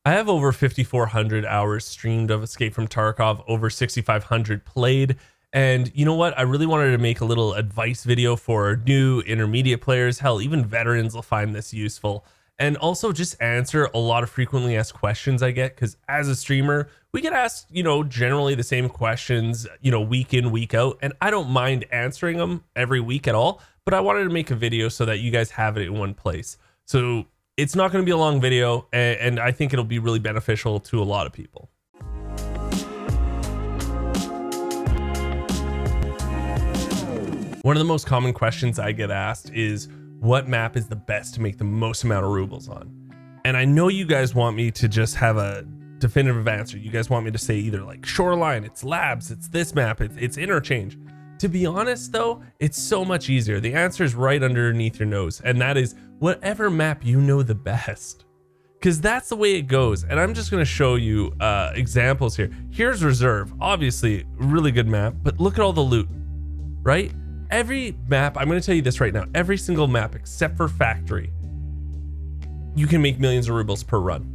I have over 5,400 hours streamed of Escape from Tarkov, over 6,500 played. And you know what? I really wanted to make a little advice video for new intermediate players. Hell, even veterans will find this useful. And also just answer a lot of frequently asked questions I get, because as a streamer, we get asked, generally the same questions, week in, week out. And I don't mind answering them every week at all, but I wanted to make a video so that you guys have it in one place. So it's not going to be a long video, and I think it'll be really beneficial to a lot of people. One of the most common questions I get asked is, what map is the best to make the most amount of rubles on? And I know you guys want me to just have a definitive answer. You guys want me to say either like Shoreline, it's Labs, it's this map, it's Interchange. To be honest though, it's so much easier. The answer is right underneath your nose, and that is whatever map you know the best, because that's the way it goes. And I'm just going to show you examples here. Here's Reserve, obviously really good map, but look at all the loot, right? Every map, I'm going to tell you this right now, every single map except for Factory, you can make millions of rubles per run.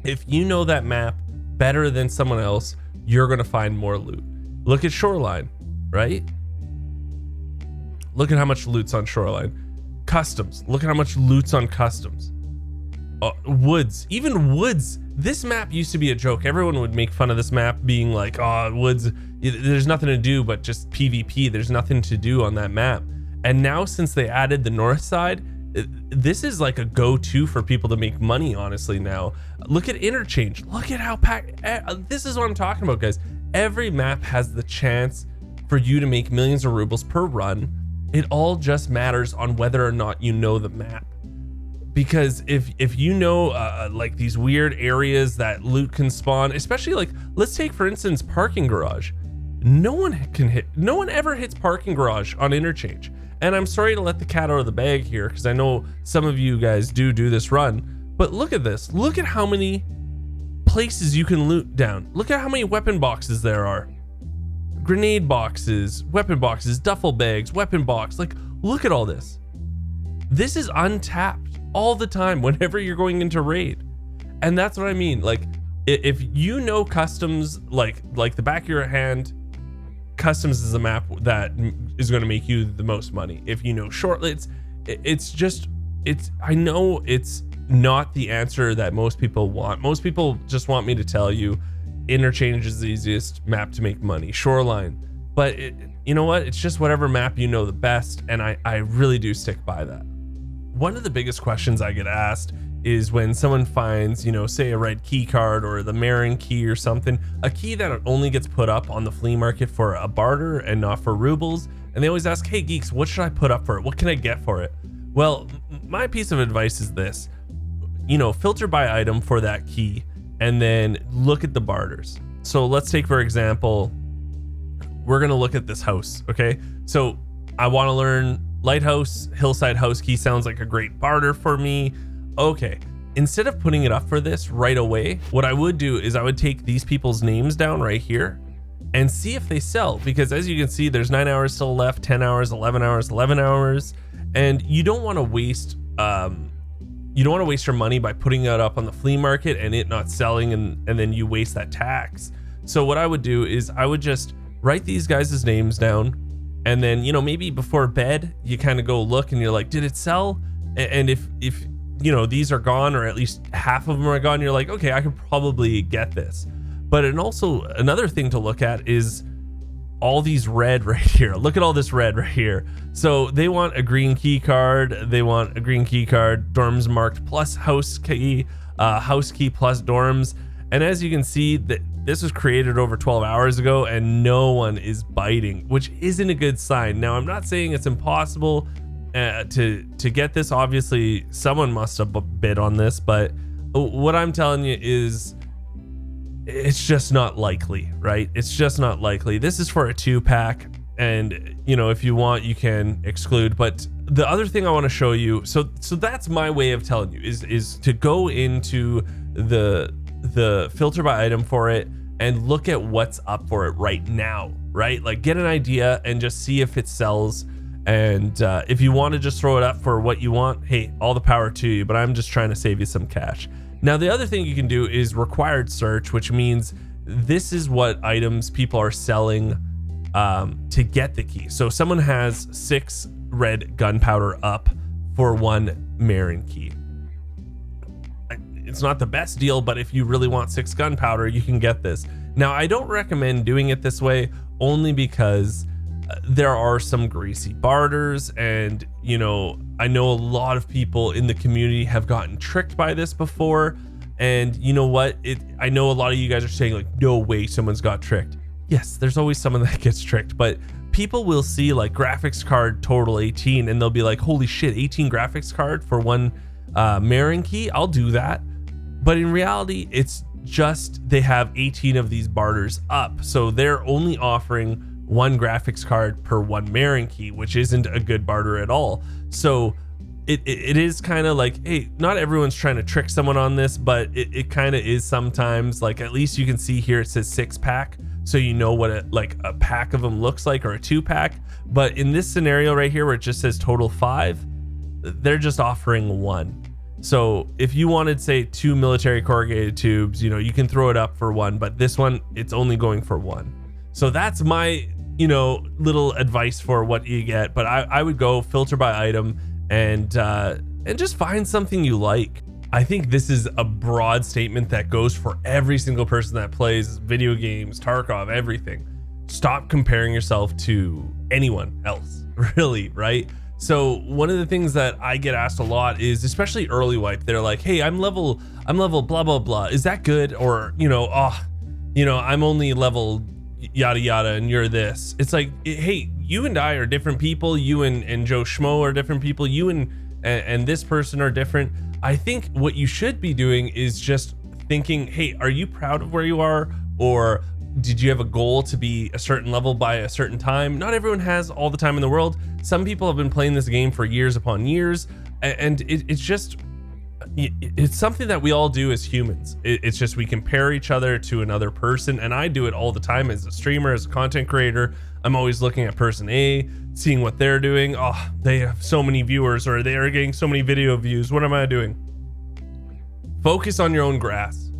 If you know that map better than someone else, you're going to find more loot. Look at Shoreline, right? Look at how much loot's on Shoreline. Customs, look at how much loot's on Customs. Woods, even Woods. This map used to be a joke. Everyone would make fun of this map being like, oh, Woods, there's nothing to do but just PvP. There's nothing to do on that map. And now since they added the north side, this is like a go-to for people to make money, honestly. Now look at Interchange. Look at how packed. This is what I'm talking about, guys. Every map has the chance for you to make millions of rubles per run. It all just matters on whether or not you know the map. Because if you know like these weird areas that loot can spawn, especially like, let's take for instance parking garage. No one ever hits parking garage on Interchange. And I'm sorry to let the cat out of the bag here, because I know some of you guys do this run, but look at this. Look at how many places you can loot down. Look at how many weapon boxes there are. Grenade boxes, weapon boxes, duffel bags, weapon box. Like, look at all this. This is untapped all the time whenever you're going into raid. And that's what I mean. Like, if you know Customs like the back of your hand, Customs is a map that is going to make you the most money. If you know Shortlets, I know it's not the answer that most people want. Most people just want me to tell you Interchange is the easiest map to make money, Shoreline. But you know what? It's just whatever map you know the best, and I really do stick by that. One of the biggest questions I get asked is when someone finds, say a red key card or the Marin key or something, a key that only gets put up on the flea market for a barter and not for rubles. And they always ask, hey Geeks, what should I put up for it? What can I get for it? Well, my piece of advice is this, filter by item for that key and then look at the barters. So let's take, for example, we're going to look at this house. Okay. So I want to learn Lighthouse. Hillside house key sounds like a great barter for me. Okay, instead of putting it up for this right away, what I would do is I would take these people's names down right here and see if they sell, because as you can see, there's 9 hours still left, 10 hours, 11 hours, 11 hours. And you don't want to waste, your money by putting it up on the flea market and it not selling, and then you waste that tax. So what I would do is I would just write these guys' names down, and then, maybe before bed, you kind of go look and you're like, did it sell? And if these are gone, or at least half of them are gone, you're like, okay, I could probably get this. But another thing to look at is all these red right here. Look at all this red right here. So they want a green key card. They want a green key card, dorms marked plus house key plus dorms. And as you can see, that this was created over 12 hours ago and no one is biting, which isn't a good sign. Now, I'm not saying it's impossible to get this. Obviously someone must have bid on this, but what I'm telling you is it's just not likely, right? It's just not likely. This is for a 2-pack, and if you want, you can exclude. But the other thing I want to show you, so that's my way of telling you, is to go into the filter by item for it and look at what's up for it right now, right? Like, get an idea and just see if it sells. And if you want to just throw it up for what you want, hey, all the power to you, but I'm just trying to save you some cash. Now, the other thing you can do is required search, which means this is what items people are selling to get the key. So someone has 6 red gunpowder up for 1 Marin key. It's not the best deal, but if you really want 6 gunpowder, you can get this. Now, I don't recommend doing it this way only because there are some greasy barters, and you know, I know a lot of people in the community have gotten tricked by this before. And you know what? I know a lot of you guys are saying like, no way someone's got tricked. Yes, there's always someone that gets tricked, but people will see like graphics card total 18 and they'll be like, holy shit, 18 graphics card for 1 Marin key? I'll do that. But in reality, it's just they have 18 of these barters up. So they're only offering 1 graphics card per 1 Marin key, which isn't a good barter at all. So it is kind of like, hey, not everyone's trying to trick someone on this, but it kind of is sometimes. Like, at least you can see here it says 6-pack, so you know what a pack of them looks like, or a 2-pack. But in this scenario right here where it just says total 5, they're just offering 1. So if you wanted, say, 2 military corrugated tubes, you know, you can throw it up for 1, but this one, it's only going for 1. So that's my, you know, little advice for what you get. But I would go filter by item and just find something you like. I think this is a broad statement that goes for every single person that plays video games, Tarkov, everything. Stop comparing yourself to anyone else, really, right? So one of the things that I get asked a lot is, especially early wipe, they're like, hey, I'm level blah blah blah, is that good? Or, you know, I'm only level yada yada and you're this. It's like, hey, you and I are different people. You and Joe Schmo are different people. You and this person are different. I think what you should be doing is just thinking, hey, are you proud of where you are? Or did you have a goal to be a certain level by a certain time? Not everyone has all the time in the world. Some people have been playing this game for years upon years, and it's something that we all do as humans. It's just we compare each other to another person, and I do it all the time as a streamer, as a content creator. I'm always looking at person A, seeing what they're doing. Oh, they have so many viewers, or they are getting so many video views. What am I doing? Focus on your own grass.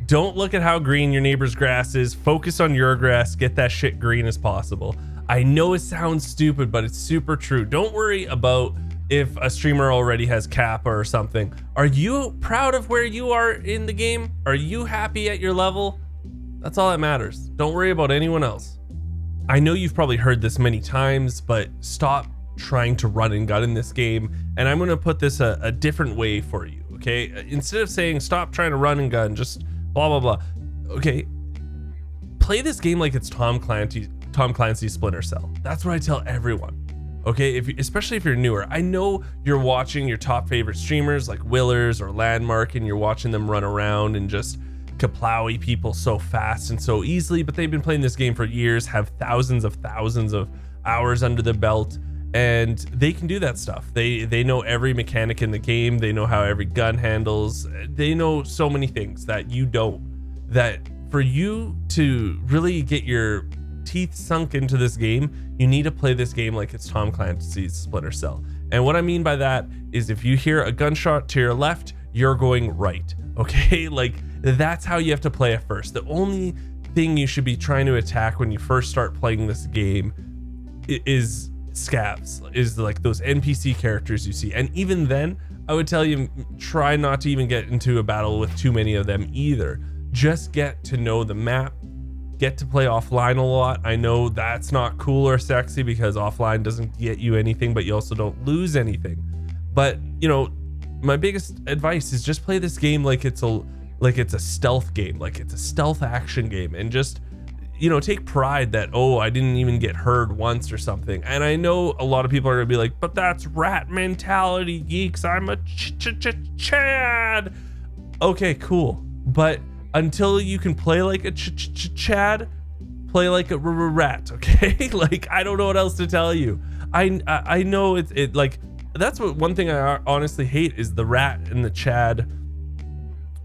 Don't look at how green your neighbor's grass is. Focus on your grass. Get that shit green as possible. I know it sounds stupid, but it's super true. Don't worry about if a streamer already has cap or something. Are you proud of where you are in the game? Are you happy at your level? That's all that matters. Don't worry about anyone else. I know you've probably heard this many times, but stop trying to run and gun in this game. And I'm going to put this a different way for you, okay? Instead of saying stop trying to run and gun, just blah, blah, blah. Okay, play this game like it's Tom Clancy's Splinter Cell. That's what I tell everyone. Okay, especially if you're newer. I know you're watching your top favorite streamers like Willers or Landmark, and you're watching them run around and just kaplowy people so fast and so easily, but they've been playing this game for years, have thousands of hours under the belt, and they can do that stuff. They know every mechanic in the game. They know how every gun handles. They know so many things that you don't. That for you to really get your teeth sunk into this game, you need to play this game like it's Tom Clancy's Splinter Cell. And what I mean by that is, if you hear a gunshot to your left, you're going right. Okay, like that's how you have to play it first. The only thing you should be trying to attack when you first start playing this game is scavs, is like those NPC characters you see. And even then, I would tell you, try not to even get into a battle with too many of them either. Just get to know the map, get to play offline a lot. I know that's not cool or sexy because offline doesn't get you anything, but you also don't lose anything. But you know, my biggest advice is just play this game like it's a stealth game, like it's a stealth action game, and just, you know, take pride that, oh, I didn't even get heard once or something. And I know a lot of people are gonna be like, but that's rat mentality, geeks. I'm a Chad. Okay, cool. But until you can play like a Chad, play like a rat, okay? Like, I don't know what else to tell you. I know it like, that's what one thing I honestly hate is the rat and the Chad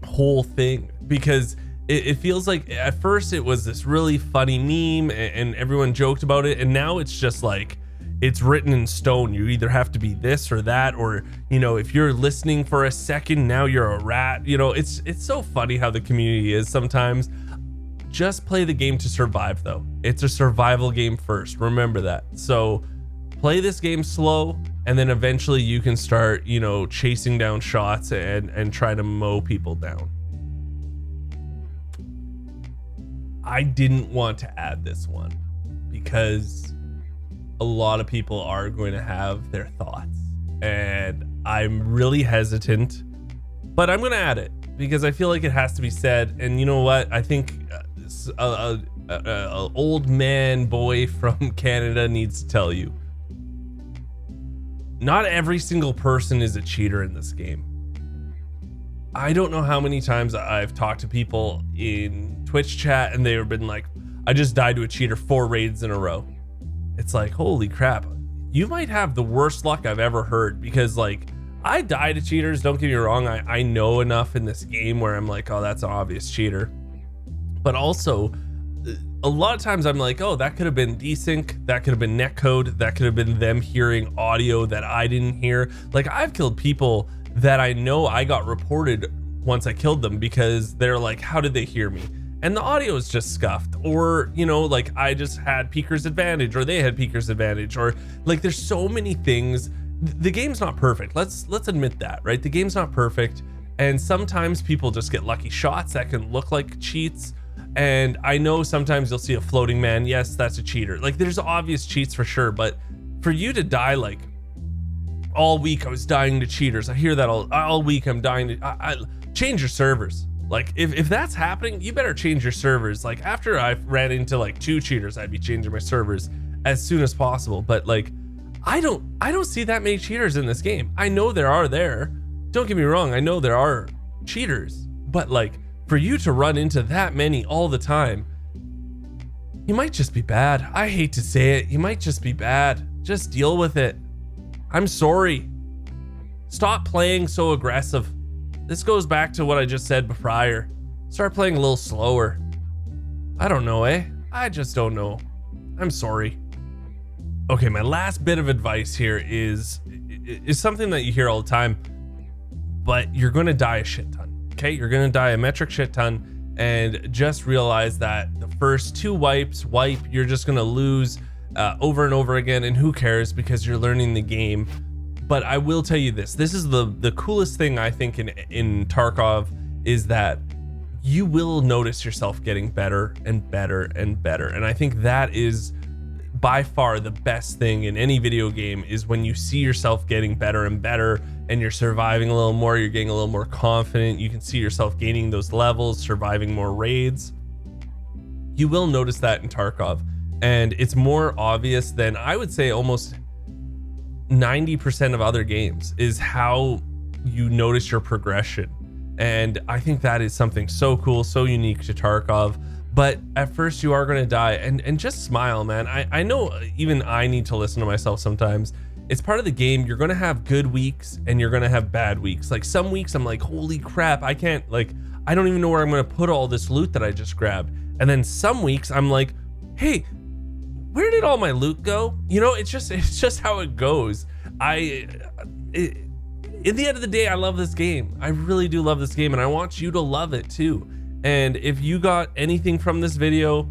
whole thing, because it feels like at first it was this really funny meme and everyone joked about it, and now it's just like it's written in stone. You either have to be this or that, or, you know, if you're listening for a second, now you're a rat. You know, it's so funny how the community is sometimes. Just play the game to survive, though. It's a survival game first. Remember that. So play this game slow, and then eventually you can start, you know, chasing down shots and try to mow people down. I didn't want to add this one because a lot of people are going to have their thoughts, and I'm really hesitant, but I'm going to add it because I feel like it has to be said. And you know what? I think a old man boy from Canada needs to tell you, not every single person is a cheater in this game. I don't know how many times I've talked to people in Twitch chat and they've been like, I just died to a cheater 4 raids in a row. It's like, holy crap, you might have the worst luck I've ever heard, because like, I die to cheaters, don't get me wrong. I know enough in this game where I'm like, oh, that's an obvious cheater. But also, a lot of times I'm like, oh, that could have been desync, that could have been netcode, that could have been them hearing audio that I didn't hear. Like, I've killed people that I know I got reported once I killed them because they're like, how did they hear me? And the audio is just scuffed, or, you know, like I just had peeker's advantage, or they had peeker's advantage, or like there's so many things. The game's not perfect. Let's admit that, right? The game's not perfect. And sometimes people just get lucky shots that can look like cheats. And I know sometimes you'll see a floating man. Yes, that's a cheater. Like, there's obvious cheats for sure, but for you to die, like, all week I was dying to cheaters. I hear that all week. I'm dying to, I change your servers. Like, if that's happening, you better change your servers. Like, after I ran into like 2 cheaters, I'd be changing my servers as soon as possible. But like, I don't see that many cheaters in this game. I know there are there. Don't get me wrong. I know there are cheaters, but like, for you to run into that many all the time, you might just be bad. I hate to say it. You might just be bad. Just deal with it. I'm sorry. Stop playing so aggressive. This goes back to what I just said prior. Start playing a little slower. I don't know, eh? I just don't know. I'm sorry. Okay, my last bit of advice here is something that you hear all the time, but you're gonna die a shit ton. Okay, you're gonna die a metric shit ton, and just realize that the first 2 wipes, you're just gonna lose over and over again, and who cares, because you're learning the game. But I will tell you this is the coolest thing I think in Tarkov, is that you will notice yourself getting better and better and better. And I think that is by far the best thing in any video game, is when you see yourself getting better and better, and you're surviving a little more, you're getting a little more confident, you can see yourself gaining those levels, surviving more raids. You will notice that in Tarkov, and it's more obvious than, I would say, almost 90% of other games, is how you notice your progression. And I think that is something so cool, so unique to Tarkov. But at first you are going to die, and just smile, man. I know even I need to listen to myself sometimes. It's part of the game. You're going to have good weeks and you're going to have bad weeks. Like, some weeks I'm like, holy crap, I can't, like, I don't even know where I'm going to put all this loot that I just grabbed. And then some weeks I'm like, hey, where did all my loot go? You know, it's just how it goes. In the end of the day, I love this game. I really do love this game, and I want you to love it too. And if you got anything from this video,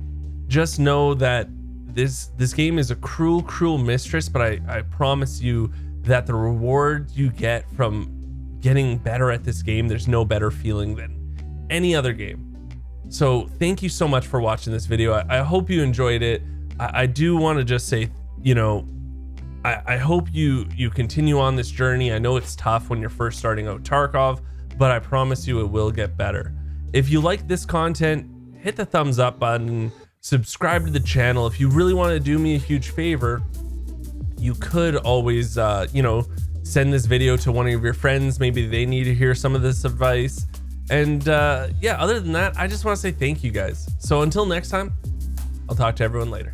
just know that this game is a cruel mistress, but I promise you that the reward you get from getting better at this game, there's no better feeling than any other game. So thank you so much for watching this video. I hope you enjoyed it. I do want to just say, you know, I hope you continue on this journey. I know it's tough when you're first starting out Tarkov, but I promise you it will get better. If you like this content, hit the thumbs up button, subscribe to the channel. If you really want to do me a huge favor, you could always, you know, send this video to one of your friends. Maybe they need to hear some of this advice. And yeah, other than that, I just want to say thank you guys. So until next time, I'll talk to everyone later.